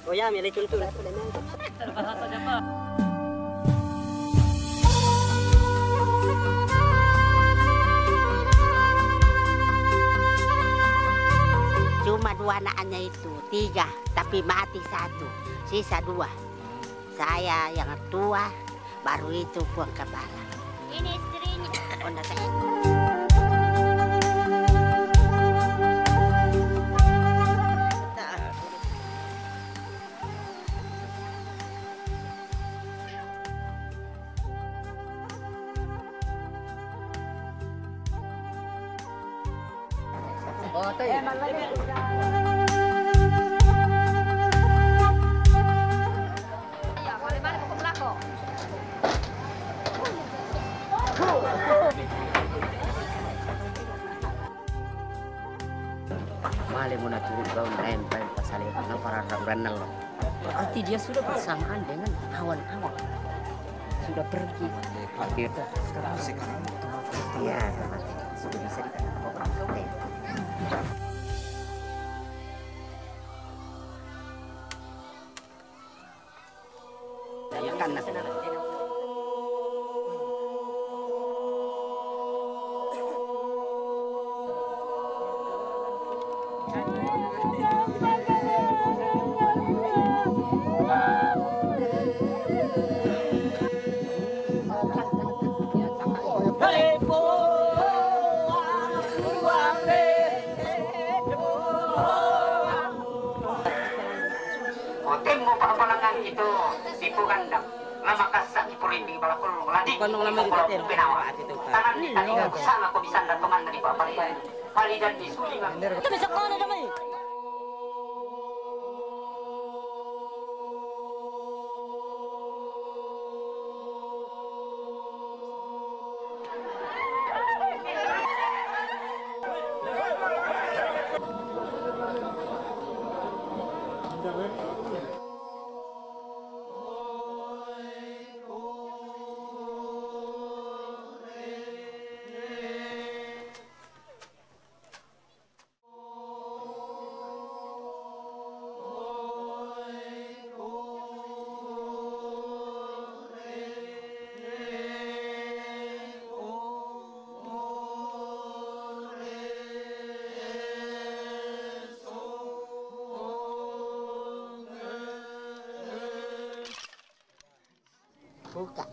Oh ya, milih tuntun. Cuma dua anaknya itu, 3, tapi mati 1, sisa 2. Saya yang tua, baru itu buang kepala. Ini istrinya. Oh, oh, Mali muna turun kau nempel pasal itu para renal. Berarti dia sudah bersamaan dengan awan-awan. Sudah pergi. Sekarang iya, sudah bisa dikatakan orang tua. Kan itu sipu gandang lama kasak ipurin di bawah kolong ladi kolong lama di penawa tangan di tadi sama kau bisa datang dari bawah kali dan di sulingan bisa kau ada mai.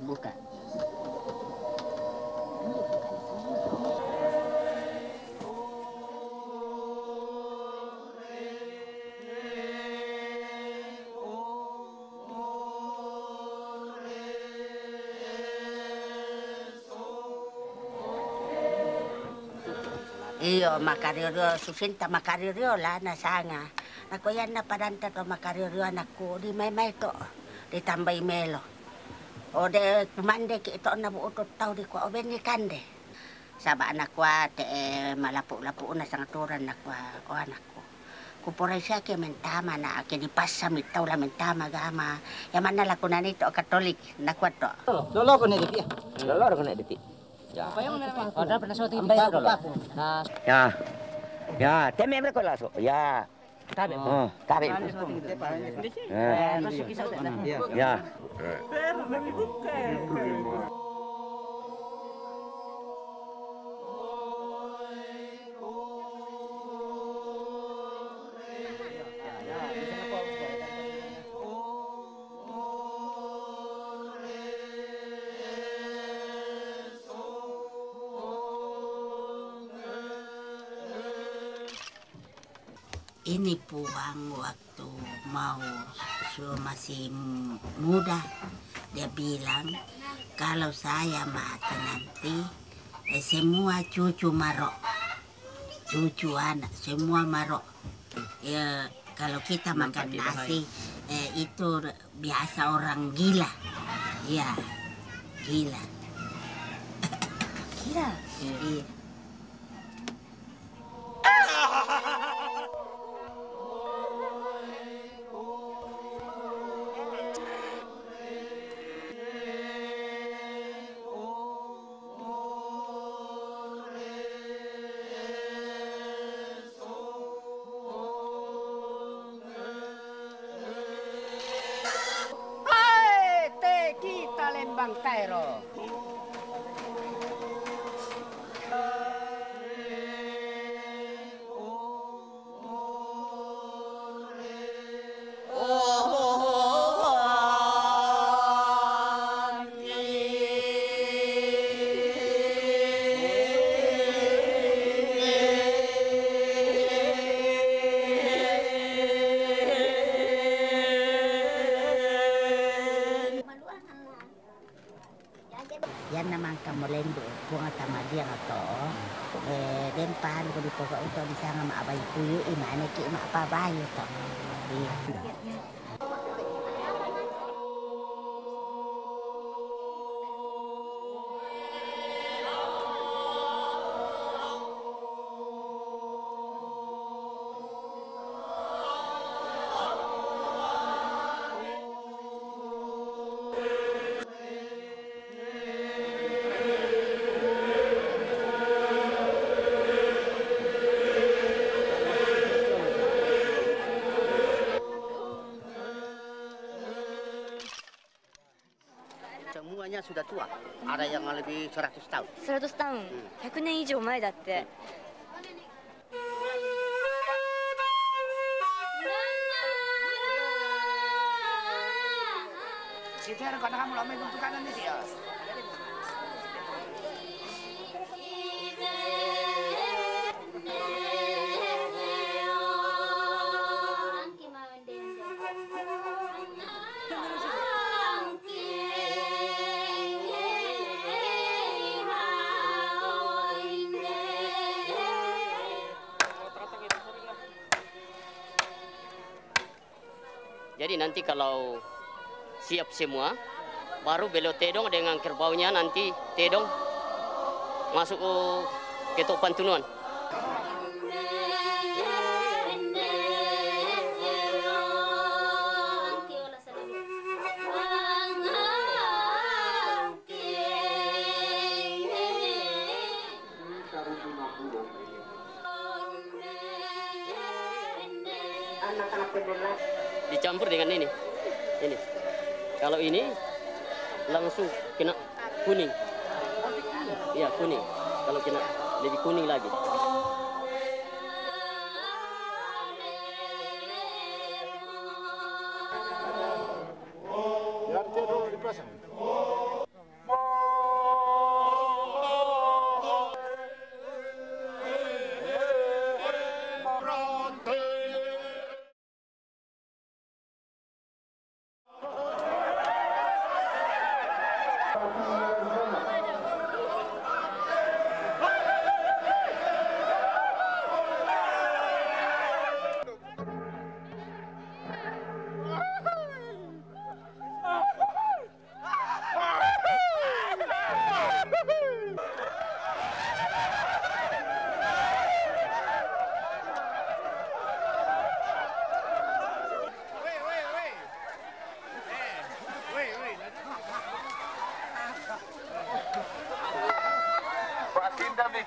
Bukan. Iyo, makariryo, susinta makariryo lah na sanga. Ako yan na padanta to makariryo anakku di may to, ditambay melo. O de kumande ki ito na buutot tao di ko oben ni kande. Saba anak ko te malapu-lapu na sang turan na ko o anak ko. Kuporay siya ki mentama na ki di pasa mitaw la mentama gama. Yaman na la ko na nito Katolik na ko to. Lolo ko na diti. Lolo ko na diti. Ya. Oh, dah pernah suatu Nah. Ya, teme mereka langsung. Ya. Tabe. Oh, tabe. Ya. Ini puang waktu mau masih muda, dia bilang kalau saya mati nanti semua cucu marok, cucu anak semua marok. Ya kalau kita makan nasi itu biasa orang gila, ya gila. Gila. Iya. Ero. Yan naman kamulendo, bunga tamadia nga to. Denpan, kung ito ka ito, bisa nga maabay puyo, imane ki maapabayo to. Semuanya sudah tua. Ada yang lebih 100 tahun. 100 tahun 100年以上前だって。Kita karena kamu lama bentukan ini sih ya. Jadi nanti kalau siap semua, baru beliau tedong dengan kerbaunya, nanti tedong masuk ke topan tunuan. Dicampur dengan ini. Kalau ini langsung kena kuning. Iya, kuning. Kalau kena lebih kuning lagi.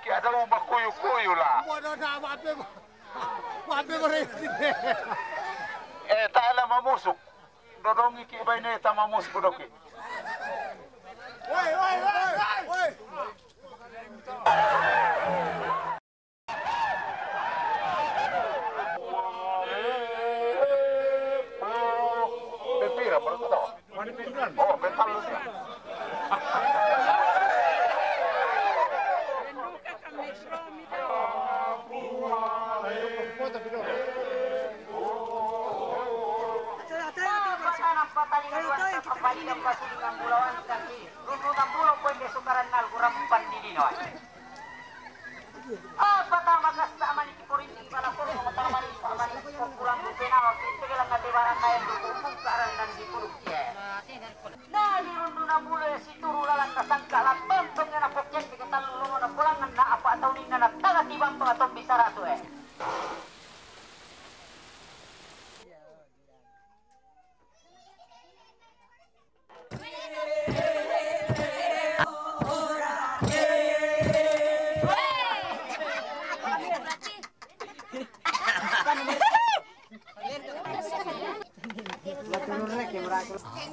Ada ubah kuyu-kuyu lah. Tak ala mamusuk. Dodongi ki baine ta mamusuk doki. Woi. Pepira baru tahu. Oh, bentar lu sih.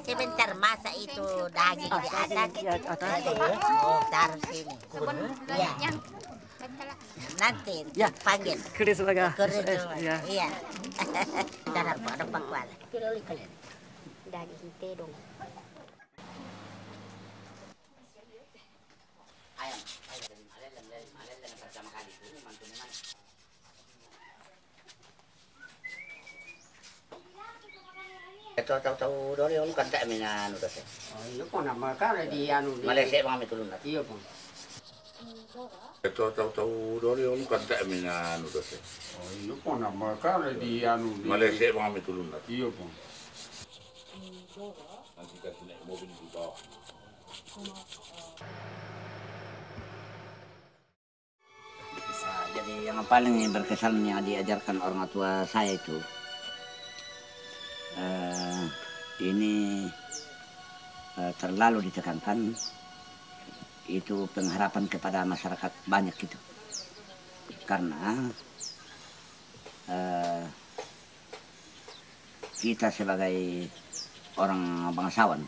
Sebentar masa itu dah lagi di atas. Taruh sini. Iya. Nanti Ya. panggil. Keris baga. Iya. Iya. Cara ada pakuan. Kalian. Daging tedong. Tahu-tahu dari orang kan tak mina anu teh. Oh, iya kok nama kare di anu di. Malaysia mga mitulun na. Iya, Bang. Tahu-tahu dari orang kan tak mina anu teh. Oh, iya kok nama kare di anu di. Malaysia mga mitulun na. Iya, Bang. Nanti kasih naik mobil di bawah. Jadi yang paling berkesan yang diajarkan orang tua saya itu ini terlalu ditekankan itu pengharapan kepada masyarakat banyak itu karena kita sebagai orang bangsawan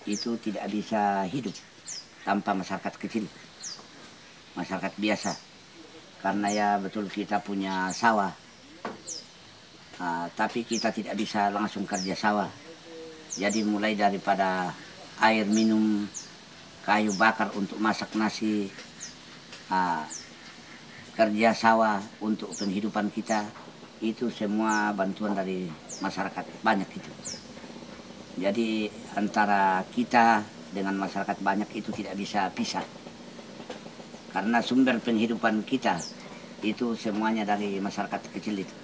itu tidak bisa hidup tanpa masyarakat kecil, masyarakat biasa, karena ya betul kita punya sawah. Tapi kita tidak bisa langsung kerja sawah. Jadi mulai daripada air minum, kayu bakar untuk masak nasi, kerja sawah untuk penghidupan kita, itu semua bantuan dari masyarakat banyak itu. Jadi antara kita dengan masyarakat banyak itu tidak bisa pisah. Karena sumber penghidupan kita itu semuanya dari masyarakat kecil itu.